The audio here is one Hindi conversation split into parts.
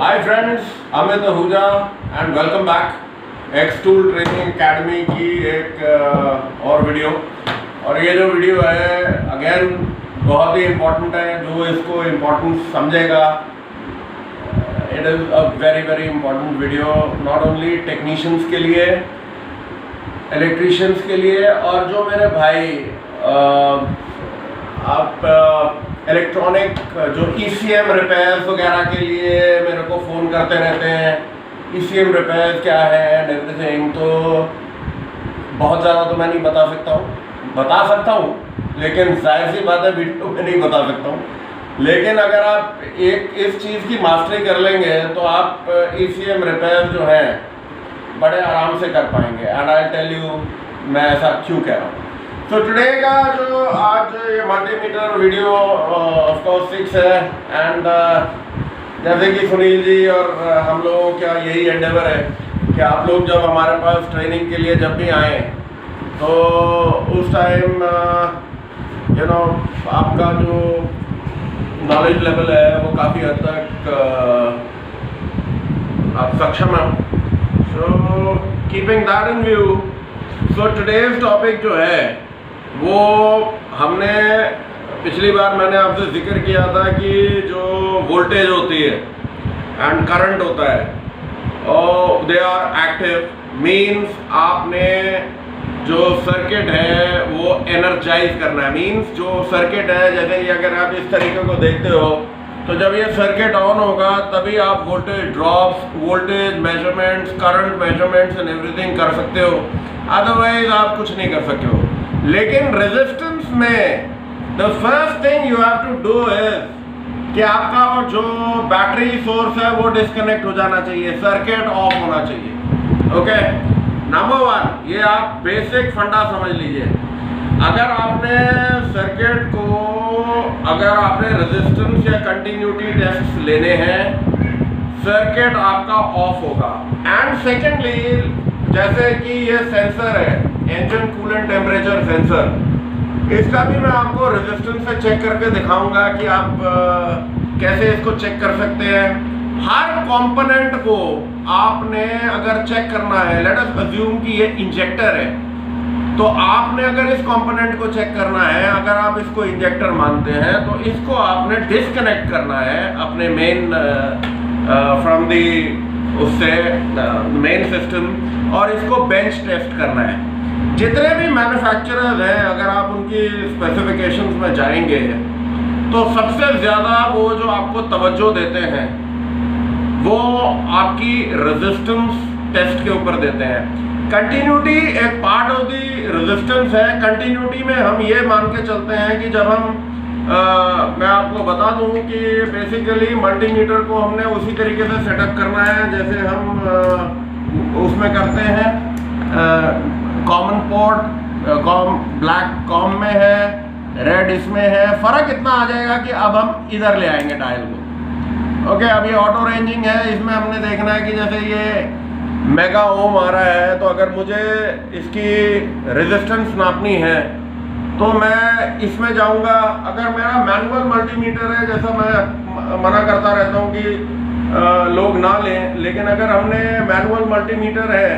Hi friends, Amit Ahuja and welcome back x tool training academy की एक और वीडियो। और ये जो वीडियो है अगेन बहुत ही इम्पोर्टेंट है। जो इसको इम्पोर्टेंस समझेगा, it is a very very important video, not only technicians के लिए, इलेक्ट्रीशियंस के लिए, और जो मेरे भाई आप इलेक्ट्रॉनिक जो ECM रिपेयर्स वगैरह के लिए मेरे को फ़ोन करते रहते हैं। ECM रिपेयर क्या है एंड एवरीथिंग, तो बहुत ज़्यादा तो मैं नहीं बता सकता हूँ, लेकिन जाहिर सी बात है वीडियो में नहीं बता सकता हूँ। लेकिन अगर आप एक इस चीज़ की मास्टरी कर लेंगे तो आप ECM रिपेयर जो है बड़े आराम से कर पाएंगे। एंड आई टेल यू मैं ऐसा क्यों कह रहा हूँ। तो टुडे का जो आज ये मल्टीमीटर वीडियो ऑफ कोर्स 6 है। एंड जैसे कि सुनील जी और हम लोगों का यही एंडेवर है कि आप लोग जब हमारे पास ट्रेनिंग के लिए जब भी आएँ तो उस टाइम आपका जो नॉलेज लेवल है वो काफ़ी हद तक आप सक्षम हैं। So keeping that in view, so today's topic जो है वो हमने पिछली बार मैंने आपसे जिक्र किया था कि जो वोल्टेज होती है एंड करंट होता है और दे आर एक्टिव, मीन्स आपने जो सर्किट है वो एनर्जाइज करना है। मीन्स जो सर्किट है, जैसे कि अगर आप इस तरीके को देखते हो तो जब ये सर्किट ऑन होगा तभी आप voltage drops, voltage measurements, current measurements and everything कर सकते हो, अदरवाइज आप कुछ नहीं कर सकते हो। लेकिन रेजिस्टेंस में the first thing you have to do is कि आपका जो बैटरी सोर्स है वो डिस्कनेक्ट हो जाना चाहिए, सर्किट ऑफ होना चाहिए। ओके, नंबर 1 ये आप बेसिक फंडा समझ लीजिए। अगर आपने सर्किट को, अगर आपने रेजिस्टेंस या कंटिन्यूटी टेस्ट लेने हैं, सर्किट आपका ऑफ होगा। एंड सेकेंडली, जैसे कि ये सेंसर है इंजन कूलेंट टेम्परेचर सेंसर, इसका भी मैं आपको रेजिस्टेंस से चेक करके दिखाऊंगा कि आप कैसे इसको चेक कर सकते हैं। हर कंपोनेंट को आपने अगर चेक करना है, लेट अस अज्यूम कि ये इंजेक्टर है, तो आपने अगर इस कंपोनेंट को चेक करना है, अगर आप इसको इंजेक्टर मानते हैं तो इसको आपने डिस्कनेक्ट करना है अपने मेन फ्रॉम दी उससे मेन सिस्टम, और इसको बेंच टेस्ट करना है। जितने भी मैन्युफैक्चरर्स हैं, अगर आप उनकी स्पेसिफिकेशंस में जाएंगे तो सबसे ज़्यादा वो जो आपको तवज्जो देते हैं वो आपकी रेजिस्टेंस टेस्ट के ऊपर देते हैं। कंटिन्यूटी एक पार्ट ऑफ दी रेजिस्टेंस है। कंटिन्यूटी में हम ये मान के चलते हैं कि जब हम मैं आपको बता दूं कि बेसिकली मल्टीमीटर को हमने उसी तरीके से सेटअप करना है जैसे हम उसमें करते हैं। कॉमन पोर्ट ब्लैक कॉम में है, रेड इसमें है। फ़र्क इतना आ जाएगा कि अब हम इधर ले आएंगे डायल को। ओके, अब ये ऑटो रेंजिंग है, इसमें हमने देखना है कि जैसे ये मेगा ओम आ रहा है, तो अगर मुझे इसकी रेजिस्टेंस नापनी है तो मैं इसमें जाऊंगा। अगर मेरा मैनुअल मल्टीमीटर है, जैसा मैं मना करता रहता हूँ कि लोग ना लें, लेकिन अगर हमने मैनुअल मल्टीमीटर है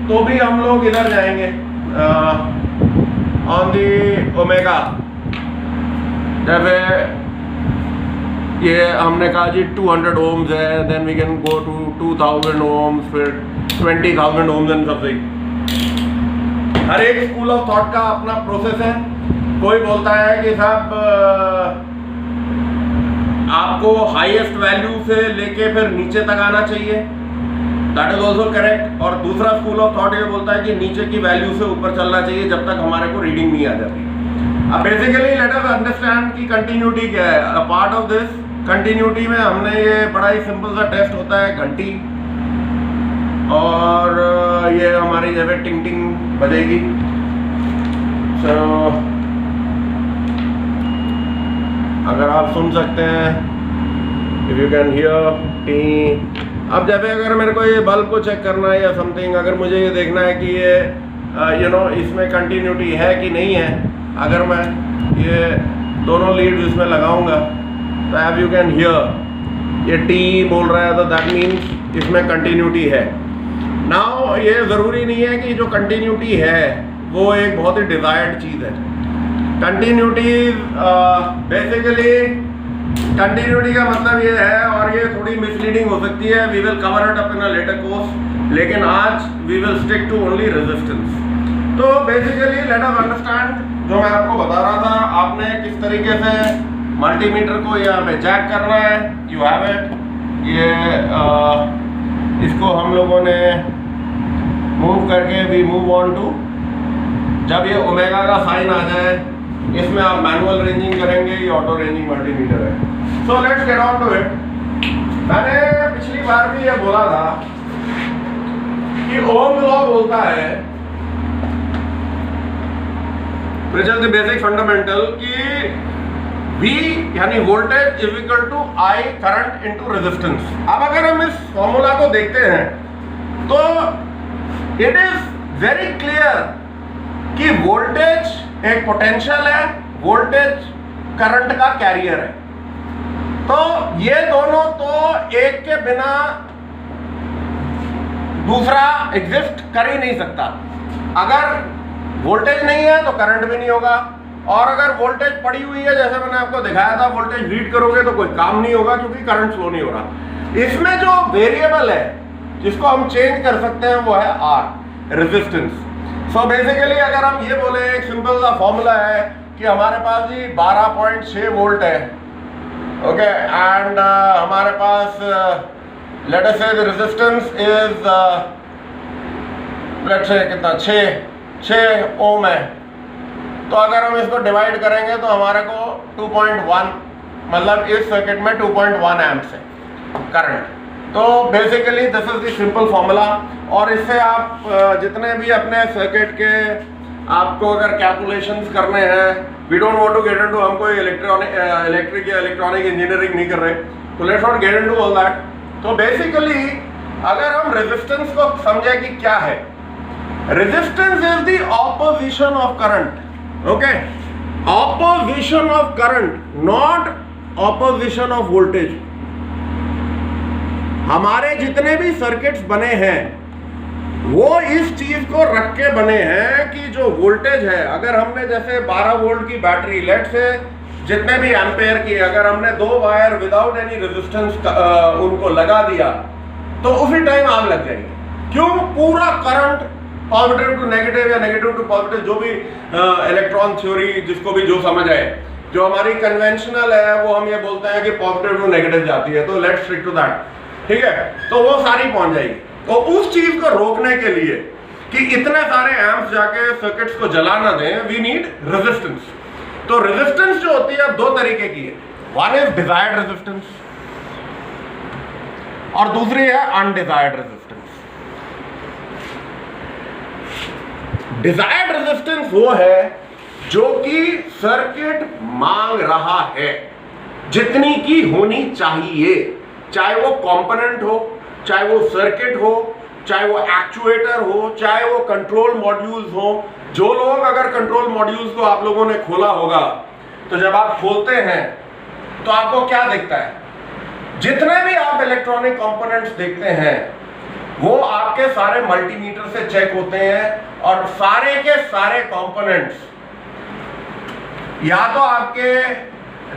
तो भी हम लोग इधर जाएंगे ऑन दी ओमेगा। जैसे ये हमने कहा जी 200 ओम्स है, then we can go to 2000 ohms, फिर 20,000 ओम्स एंड समथिंग। हर एक स्कूल ऑफ थॉट का अपना प्रोसेस है। कोई बोलता है कि साहब आपको हाईएस्ट वैल्यू से लेके फिर नीचे तक आना चाहिए, दैट इज ऑल्सो करेक्ट। और दूसरा स्कूल ऑफ थॉट ये बोलता है कि नीचे की वैल्यू से ऊपर चलना चाहिए जब तक हमारे को रीडिंग नहीं आ जाती। अब बेसिकली लेट अस अंडरस्टैंड कि कंटिन्यूटी क्या है। A part of this continuity में हमने ये बड़ा ही सिंपल सा टेस्ट होता है, घंटी, और ये हमारी जैसे टिंग टिंग बजेगी। सो अगर आप सुन सकते हैं, if you can hear T. अब जैसे अगर मेरे को ये बल्ब को चेक करना है या समथिंग, अगर मुझे ये देखना है कि ये इसमें कंटिन्यूटी है कि नहीं है, अगर मैं ये दोनों लीड्स इसमें लगाऊंगा तो एज यू कैन हियर ये टी बोल रहा है तो दैट मीन्स इसमें कंटिन्यूटी है। नाउ ये ज़रूरी नहीं है कि जो कंटिन्यूटी है वो एक बहुत ही डिज़ायर्ड चीज़ है। कंटिन्यूटी बेसिकली कंटिन्यूटी का मतलब ये है, और ये थोड़ी मिसलीडिंग हो सकती है, we will cover it up in a later course, लेकिन आज we will stick to only resistance. तो बेसिकली लेट अस अंडरस्टैंड, जो मैं आपको बता रहा था, आपने किस तरीके से मल्टीमीटर को यहाँ पे जैक करना है। यू हैव इट, ये इसको हम लोगों ने मूव करके वी मूव ऑन टू, जब ये ओमेगा का साइन आ जाए इसमें आप मैनुअल रेंजिंग करेंगे, ये ऑटो रेंजिंग मल्टीमीटर है। So let's get on to it. मैंने पिछली बार भी ये बोला था कि ओम लॉ बोलता है, which is the basic fundamental, कि V यानी voltage is equal to I current into resistance. अब अगर हम इस फॉर्मूला को देखते हैं तो इट इज वेरी क्लियर कि वोल्टेज एक पोटेंशियल है, वोल्टेज करंट का कैरियर है। तो ये दोनों तो एक के बिना दूसरा एग्जिस्ट कर ही नहीं सकता। अगर वोल्टेज नहीं है तो करंट भी नहीं होगा, और अगर वोल्टेज पड़ी हुई है, जैसे मैंने आपको दिखाया था, वोल्टेज रीड करोगे तो कोई काम नहीं होगा क्योंकि करंट फ्लो नहीं हो रहा। इसमें जो वेरिएबल है जिसको हम चेंज कर सकते हैं वो है R, रेजिस्टेंस। सो बेसिकली अगर हम ये बोले, एक सिंपल सा फॉर्मूला है कि हमारे पास जी 12.6 वोल्ट है, ओके, एंड हमारे पास लेट अस से the resistance is let's say कितना 6 ओम है। तो अगर हम इसको डिवाइड करेंगे तो हमारे को 2.1, मतलब इस सर्किट में 2.1 एम्प्स है करंट। तो basically this is the simple formula, और इससे आप जितने भी अपने सर्किट के आपको अगर कैलकुलेशंस करने हैं, we don't want to get into, हम कोई इलेक्ट्रिक या इलेक्ट्रॉनिक इंजीनियरिंग नहीं कर रहे, तो let's not get into all that. तो बेसिकली अगर हम रेजिस्टेंस को समझे कि क्या है, resistance is the opposition of current, okay, opposition of current, not opposition of voltage. हमारे जितने भी सर्किट्स बने हैं वो इस चीज को रख के बने हैं कि जो वोल्टेज है, अगर हमने जैसे 12 वोल्ट की बैटरी, लेट से जितने भी एम्पेयर की, अगर हमने 2 वायर विदाउट एनी रेजिस्टेंस उनको लगा दिया तो उसी टाइम आग लग जाएगी। क्यों? पूरा करंट पॉजिटिव टू नेगेटिव या नेगेटिव टू पॉजिटिव, जो भी इलेक्ट्रॉन थ्योरी जिसको भी जो समझ आए, जो हमारी कन्वेंशनल है वो हम ये बोलते हैं कि पॉजिटिव टू नेगेटिव जाती है, तो लेट्स स्टिक टू दैट, ठीक है। तो वो सारी पहुंच जाएगी। तो उस चीज को रोकने के लिए कि इतने सारे एम्प्स जाके सर्किट्स को जला ना दें, वी नीड रेजिस्टेंस। तो रेजिस्टेंस जो होती है 2 तरीके की है, वन इज डिजायर्ड रेजिस्टेंस और दूसरी है अनडिजायर्ड रेजिस्टेंस। डिजायर्ड रेजिस्टेंस वो है जो कि सर्किट मांग रहा है, जितनी की होनी चाहिए, चाहे वो कंपोनेंट हो, चाहे वो सर्किट हो, चाहे वो एक्चुएटर हो, चाहे वो कंट्रोल मॉड्यूल्स हो। जो लोग अगर कंट्रोल मॉड्यूल्स को आप लोगों ने खोला होगा तो जब आप खोलते हैं तो आपको क्या दिखता है? जितने भी आप इलेक्ट्रॉनिक कंपोनेंट्स देखते हैं वो आपके सारे मल्टीमीटर से चेक होते हैं, और सारे के सारे कंपोनेंट्स या तो आपके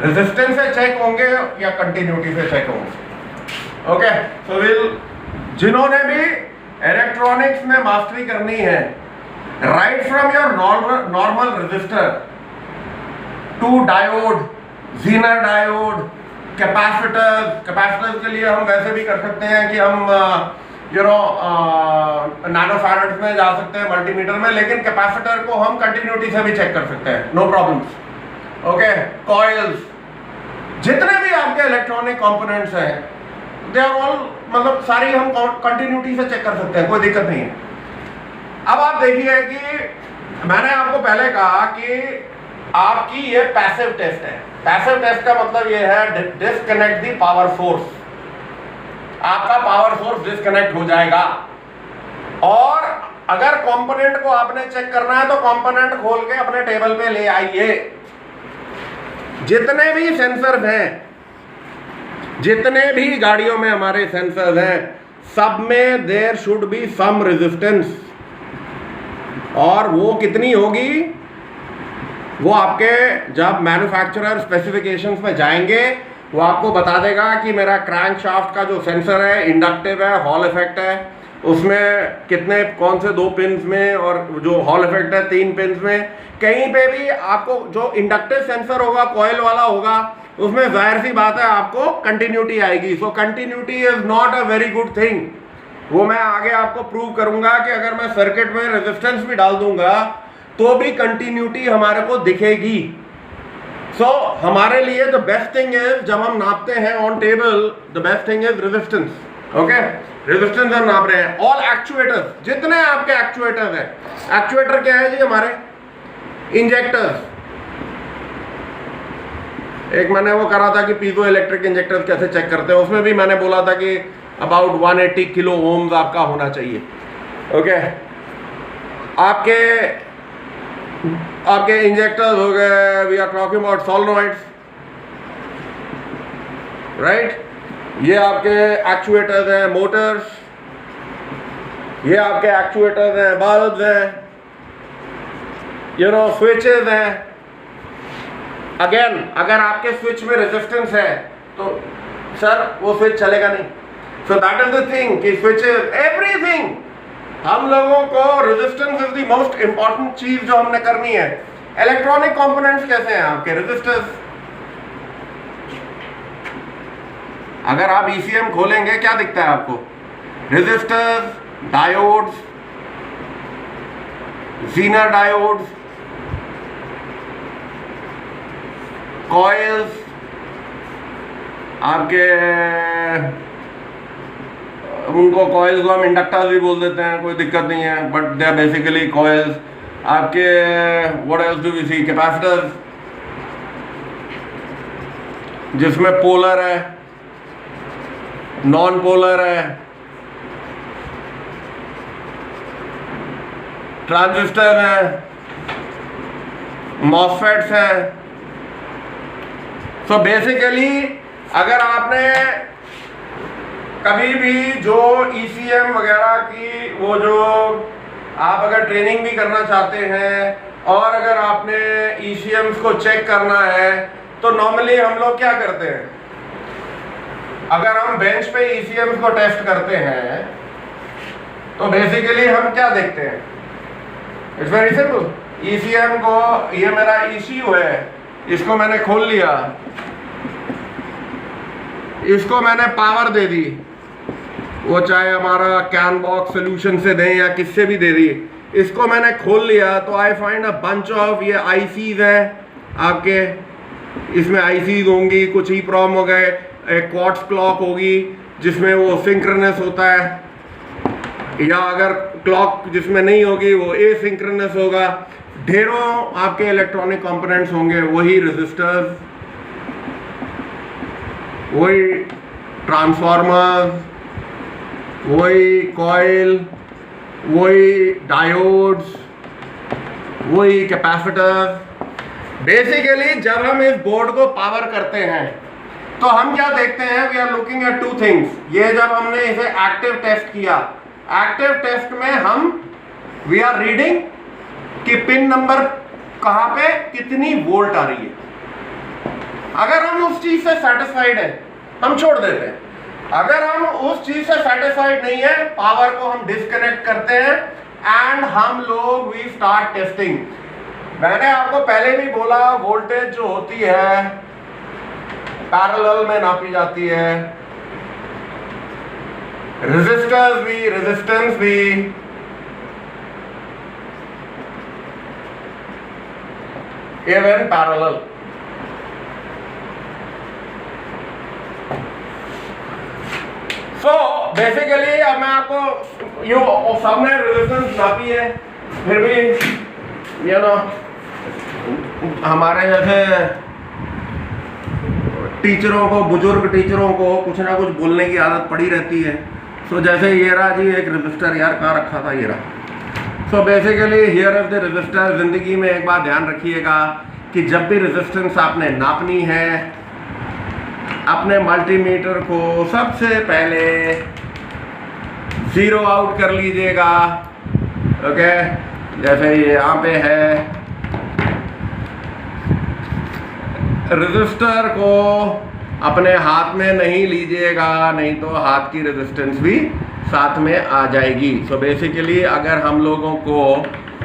रेजिस्टेंस से चेक होंगे या कंटिन्यूटी से चेक होंगे। ओके, सो जिन्होंने भी इलेक्ट्रॉनिक्स में मास्टरी करनी है, right from your normal resistor to diode, zener diode, capacitors के लिए हम वैसे भी कर सकते हैं कि हम नैनोफैराड्स में जा सकते हैं मल्टीमीटर में, लेकिन कैपेसिटर को हम कंटिन्यूटी से भी चेक कर सकते हैं, नो प्रॉब्लम्स। ओके, कॉइल्स, जितने भी आपके इलेक्ट्रॉनिक कंपोनेंट्स हैं दे आर ऑल, मतलब सारी हम कंटिन्यूटी से चेक कर सकते हैं, कोई दिक्कत नहीं है। अब आप देखिए कि मैंने आपको पहले कहा कि आपकी ये पैसिव टेस्ट है। पैसिव टेस्ट का मतलब ये है डिस्कनेक्ट द पावर सोर्स। आपका पावर सोर्स डिस्कनेक्ट हो जाएगा, और अगर कंपोनेंट को आपने चेक करना है तो कंपोनेंट खोल के अपने टेबल पे ले आइए। जितने भी सेंसर हैं, जितने भी गाड़ियों में हमारे सेंसर्स हैं सब में there should be some resistance, और वो कितनी होगी वो आपके जब मैन्युफैक्चरर स्पेसिफिकेशंस में जाएंगे वो आपको बता देगा कि मेरा क्रैंक शाफ्ट का जो सेंसर है इंडक्टिव है, हॉल इफेक्ट है, उसमें कितने कौन से 2 पिन्स में, और जो हॉल इफेक्ट है 3 पिन्स में। कहीं पे भी आपको जो इंडक्टिव सेंसर होगा कॉइल वाला होगा उसमें जाहिर सी बात है आपको कंटिन्यूटी आएगी। So continuity is not a very good thing. वो मैं आगे आपको प्रूव करूंगा कि अगर मैं सर्किट में रेजिस्टेंस भी डाल दूंगा तो भी कंटिन्यूटी हमारे को दिखेगी। सो हमारे लिए द बेस्ट थिंग इज जब हम नापते हैं on table, the best thing is resistance. Okay, resistance हम नाप रहे हैं। ऑल एक्चुएटर्स, जितने आपके एक्चुएटर्स हैं, एक्चुएटर क्या है जी हमारे इंजेक्टर्स। एक मैंने वो करा था कि पीजो इलेक्ट्रिक इंजेक्टर्स कैसे चेक करते हैं, उसमें भी मैंने बोला था कि अबाउट 180 किलो ओम्स आपका होना चाहिए। ओके, आपके इंजेक्टर्स हो गए, we are talking about solenoids, right. ये आपके एक्चुएटर्स हैं, मोटर्स, ये आपके एक्चुएटर्स हैं, बल्ब्स हैं, स्विचेस हैं। अगेन अगर आपके स्विच में रेजिस्टेंस है तो सर वो स्विच चलेगा नहीं। So that is the thing कि स्विचेस, एवरीथिंग, हम लोगों को resistance is the most important चीज जो हमने करनी है। इलेक्ट्रॉनिक कंपोनेंट्स कैसे हैं आपके, रेजिस्टर्स। अगर आप ईसीएम खोलेंगे क्या दिखता है आपको, resistors, diodes, zener diodes, coils, आपके उनको कॉइल्स को हम इंडक्टर्स भी बोल देते हैं, कोई दिक्कत नहीं है, but they are basically coils. आपके what else do we see, capacitors जिसमें पोलर है, नॉन पोलर है, ट्रांजिस्टर है, मॉसफेट्स हैं। सो बेसिकली अगर आपने कभी भी जो ईसीएम वगैरह की वो जो आप अगर ट्रेनिंग भी करना चाहते हैं और अगर आपने ईसीएम्स को चेक करना है तो नॉर्मली हम लोग क्या करते हैं, अगर हम बेंच पे ईसीएम्स को टेस्ट करते हैं तो बेसिकली हम क्या देखते हैं, इट्स वेरी सिंपल। ईसीएम को, ये मेरा ईसीयू है, इसको मैंने खोल लिया, इसको मैंने पावर दे दी, वो चाहे हमारा कैन बॉक्स सोल्यूशन से दें या किससे भी दे दी, इसको मैंने खोल लिया तो I find a bunch of ये आईसीज हैं आपके, इसमें आईसीज होंगी, कुछ ही प्रॉम हो गए, एक क्वार्ट्ज क्लॉक होगी जिसमें वो सिंक्रोनस होता है, या अगर क्लॉक जिसमें नहीं होगी वो एसिंक्रोनस होगा। ढेरों आपके इलेक्ट्रॉनिक कंपोनेंट्स होंगे, वही रेजिस्टर्स, वही ट्रांसफार्मर, वही कॉइल, वही डायोड्स, वही कैपेसिटर। बेसिकली जब हम इस बोर्ड को पावर करते हैं तो हम क्या देखते हैं, we are looking at 2 things. ये जब हमने इसे एक्टिव टेस्ट किया, एक्टिव टेस्ट में हम वी आर रीडिंग कि पिन नंबर कहां पे कितनी वोल्ट आ रही है। अगर हम उस चीज से सेटिस्फाइड है हम छोड़ देते हैं, अगर हम उस चीज से सेटिस्फाइड नहीं है पावर को हम डिस्कनेक्ट करते हैं एंड हम लोग वी स्टार्ट टेस्टिंग। मैंने आपको पहले भी बोला वोल्टेज जो होती है पैरेलल में नापी जाती है, रेजिस्टेंस भी इवन पैरेलल। सो बेसिकली अब मैं आपको यू सबने रेजिस्टेंस नापी है, फिर भी हमारे जैसे टीचरों को, बुजुर्ग टीचरों को कुछ ना कुछ बोलने की आदत पड़ी रहती है। सो जैसे ये रहा जी एक रजिस्टर, यार कहाँ रखा था, ये रहा। So basically here is the register. जिंदगी में एक बात ध्यान रखिएगा कि जब भी रेजिस्टेंस आपने नापनी है अपने मल्टीमीटर को सबसे पहले 0 आउट कर लीजिएगा। ओके, जैसे ये यहाँ पे है, रजिस्टर को अपने हाथ में नहीं लीजिएगा, नहीं तो हाथ की रेजिस्टेंस भी साथ में आ जाएगी। सो बेसिकली अगर हम लोगों को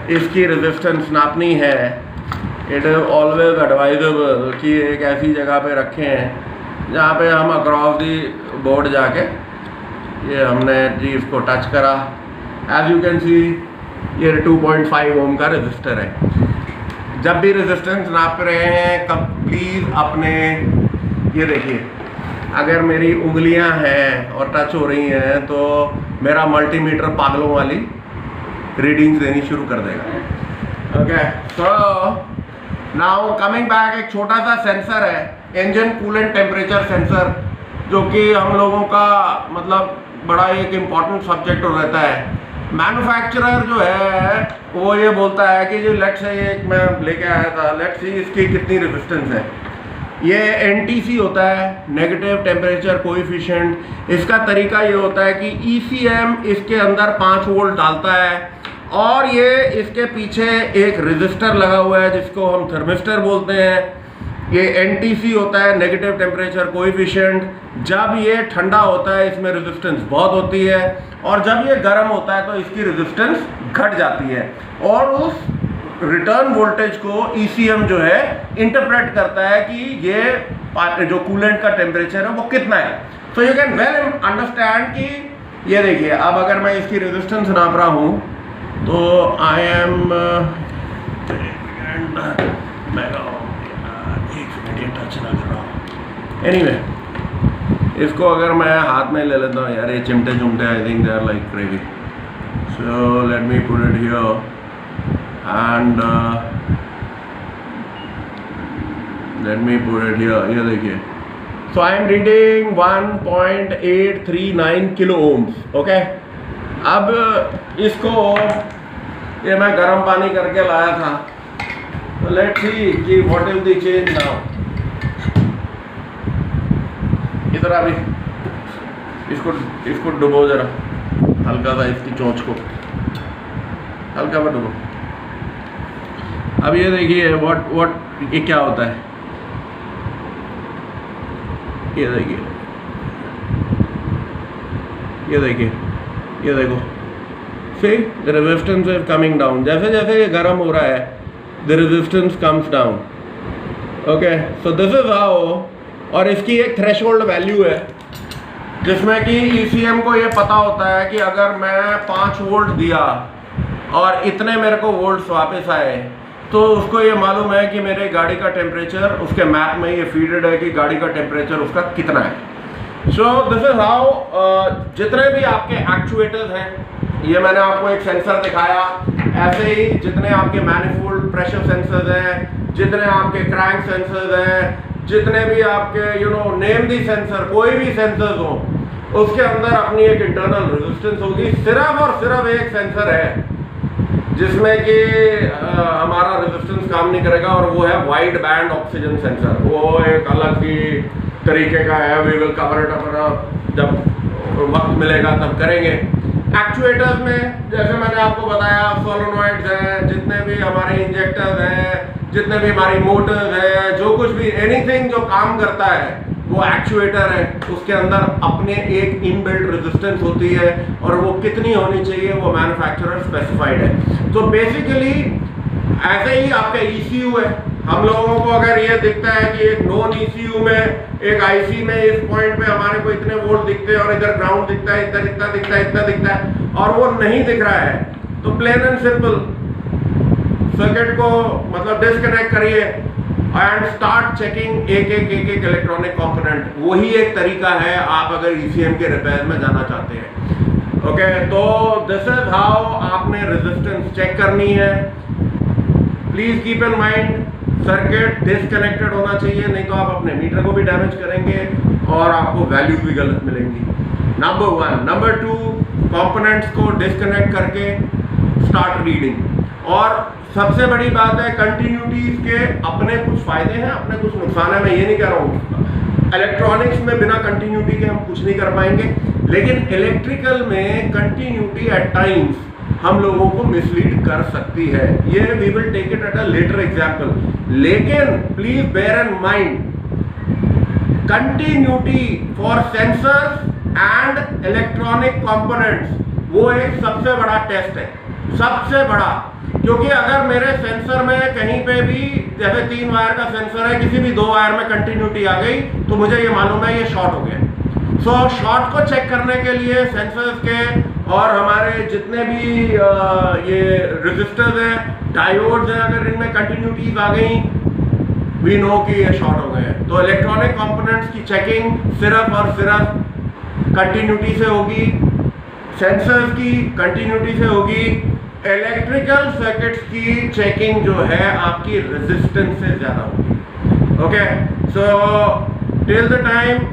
इसकी रेजिस्टेंस नापनी है, इट इज़ ऑलवेज एडवाइजेबल कि एक ऐसी जगह पे रखें जहाँ पे हम अक्रॉस दी बोर्ड जाके ये हमने जी इसको टच करा। एज यू कैन सी ये 2.5 ओम का रेजिस्टर है। जब भी रेजिस्टेंस नाप रहे हैं तब प्लीज़ अपने ये देखिए, अगर मेरी उंगलियां हैं और टच हो रही हैं तो मेरा मल्टीमीटर पागलों वाली रीडिंग्स देनी शुरू कर देगा। Okay, so now coming back, एक छोटा सा सेंसर है, इंजन कूलेंट टेम्परेचर सेंसर, जो कि हम लोगों का मतलब बड़ा एक इम्पॉर्टेंट सब्जेक्ट रहता है। मैन्युफैक्चरर जो है वो ये बोलता है कि जो लेट्स से एक मैं लेके आया था, लेट्स सी इसकी कितनी रेजिस्टेंस है। ये NTC होता है, नेगेटिव टेम्परेचर कोएफिशिएंट। इसका तरीका ये होता है कि ECM इसके अंदर 5 वोल्ट डालता है और ये इसके पीछे एक रेजिस्टर लगा हुआ है जिसको हम थर्मिस्टर बोलते हैं। ये NTC होता है, नेगेटिव टेम्परेचर कोएफिशिएंट। जब ये ठंडा होता है इसमें रेजिस्टेंस बहुत होती है और जब ये गर्म होता है तो इसकी रेजिस्टेंस घट जाती है और उस रिटर्न वोल्टेज को ECM जो है इंटरप्रेट करता है कि ये जो कूलेंट का टेम्परेचर है वो कितना है। So you can well understand कि ये देखिए, अब अगर मैं इसकी रेजिस्टेंस नाप रहा हूँ तो आई एम टच ना कर रहा हूँ। एनीवे, इसको अगर मैं हाथ में ले लेता हूँ, यार ये चिमटे चुमटे I think they are like crazy. So let me put it here and let me put it here। ये देखिए, so I am reading 1.839 kilo ohms। Okay, अब इसको ये मैं गर्म पानी करके लाया था, तो लेट्स सी कि what is the change now. इधर अभी इसको डुबो जरा, हल्का सा इसकी चोंच को हल्का सा डुबो। अब ये देखिए व्हाट ये क्या होता है, ये देखिए, ये देखो, see the resistance is coming down. जैसे जैसे ये गर्म हो रहा है the resistance comes down. Okay, so this is how. और इसकी एक थ्रेशोल्ड वैल्यू है जिसमें कि ECM को ये पता होता है कि अगर मैं 5 वोल्ट दिया और इतने मेरे को वोल्ट्स वापस आए तो उसको ये मालूम है कि मेरे गाड़ी का टेम्परेचर, उसके मैप में ये फीडेड है कि गाड़ी का टेम्परेचर उसका कितना है। सो दिस इज हाउ जितने भी आपके एक्चुएटर्स हैं, ये मैंने आपको एक सेंसर दिखाया, ऐसे ही जितने आपके मैनिफोल्ड प्रेशर सेंसर्स हैं, जितने आपके क्रैंक सेंसर्स हैं, जितने भी आपके नेम दी सेंसर, कोई भी सेंसर्स हो, उसके अंदर अपनी एक इंटरनल रेजिस्टेंस होगी। सिर्फ और सिर्फ एक सेंसर है जिसमें कि हमारा रेजिस्टेंस काम नहीं करेगा और वो है वाइड बैंड ऑक्सीजन सेंसर। वो एक अलग ही तरीके का है, we will cover it up, जब वक्त मिलेगा तब करेंगे। एक्चुएटर्स में जैसे मैंने आपको बताया, सोलोनॉइड्स हैं, जितने भी हमारे इंजेक्टर्स हैं, जितने भी हमारी मोटर्स हैं, जो कुछ भी एनीथिंग जो काम करता है वो एक्चुएटर है। उसके अंदर अपने एक इनबिल्ट रेजिस्टेंस होती है और वो कितनी होनी चाहिए वो मैन्युफैक्चरर स्पेसिफाइड है। तो बेसिकली ऐसे ही आपका ECU है। हम लोगों को अगर ये दिखता है कि एक नॉन ECU में, एक IC में इस पॉइंट पे हमारे को इतने वोल्ट दिखते हैं और इधर ग्राउंड दिखता है, इधर इतना दिखता है, इतना दिखता है, और वो नहीं दिख रहा है, तो प्लेन एंड सिंपल सर्किट को मतलब डिस्कनेक्ट करिए एंड स्टार्ट चेकिंग एक इलेक्ट्रॉनिक कंपोनेंट। वही एक तरीका है आप अगर ECM के रिपेयर में जाना चाहते हैं। ओके, तो दिस इज हाउ आपने रेजिस्टेंस चेक करनी है। Please keep in mind circuit disconnected होना चाहिए, नहीं तो आप अपने मीटर को भी डैमेज करेंगे और आपको वैल्यूज भी गलत मिलेंगी। नंबर 1। नंबर 2, कंपोनेंट्स को डिस्कनेक्ट करके स्टार्ट रीडिंग। और सबसे बड़ी बात है, कंटिन्यूटीज के अपने कुछ फायदे हैं, अपने कुछ नुकसान है। मैं ये नहीं कह रहा हूँ इलेक्ट्रॉनिक्स में बिना कंटिन्यूटी के हम कुछ नहीं कर पाएंगे, लेकिन इलेक्ट्रिकल में कंटिन्यूटी एट टाइम्स हम लोगों को मिसलीड कर सकती है। ये we will take it at a later example, लेकिन please bear in mind continuity for sensors and electronic components वो एक सबसे बड़ा टेस्ट है, सबसे बड़ा। क्योंकि अगर मेरे सेंसर में कहीं पे भी, जैसे 3 वायर का सेंसर है, किसी भी 2 वायर में कंटिन्यूटी आ गई तो मुझे ये मालूम है ये शॉर्ट हो गया। सो शॉर्ट को चेक करने के लिए सेंसर्स के और हमारे जितने भी ये रेजिस्टर्स हैं, डायोड्स हैं, अगर इनमें कंटिन्यूटीज आ गई वी नो कि ये शॉर्ट हो गए। तो इलेक्ट्रॉनिक कंपोनेंट्स की चेकिंग सिर्फ और सिर्फ कंटिन्यूटी से होगी, सेंसर्स की कंटिन्यूटी से होगी। इलेक्ट्रिकल सर्किट्स की चेकिंग जो है आपकी रेजिस्टेंस से ज्यादा होगी। Okay, so till the time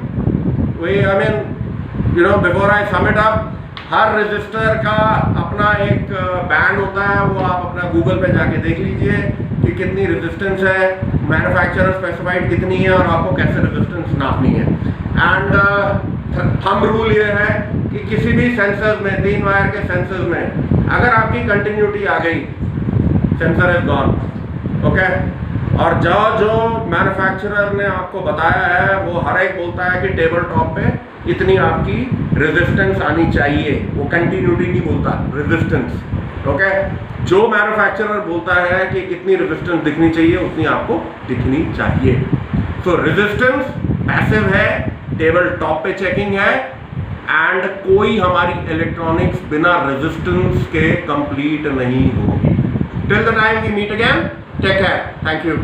before I sum it up, हर रजिस्टर का अपना एक बैंड होता है, वो आप अपना गूगल पे जाके देख लीजिए कि कितनी रेजिस्टेंस है, मैन्युफैक्चरर स्पेसिफाइड कितनी है और आपको कैसे रेजिस्टेंस नापनी है। एंड थंब रूल ये है कि किसी भी सेंसर्स में, 3 वायर के सेंसर्स में अगर आपकी कंटिन्यूटी आ गई, सेंसर इज गॉन। ओके, और जो मैन्युफैक्चरर ने आपको बताया है वो हर एक बोलता है कि टेबल टॉप पे इतनी आपकी रेजिस्टेंस आनी चाहिए, वो कंटिन्यूटी नहीं बोलता, रेजिस्टेंस। ओके, जो मैन्युफैक्चरर बोलता है कि इतनी रेजिस्टेंस दिखनी चाहिए उतनी आपको दिखनी चाहिए। तो रेजिस्टेंस पैसिव है, टेबल टॉप पे चेकिंग है, एंड कोई हमारी इलेक्ट्रॉनिक्स बिना रेजिस्टेंस के कंप्लीट नहीं होगी। Till the time we meet again, take care, thank you.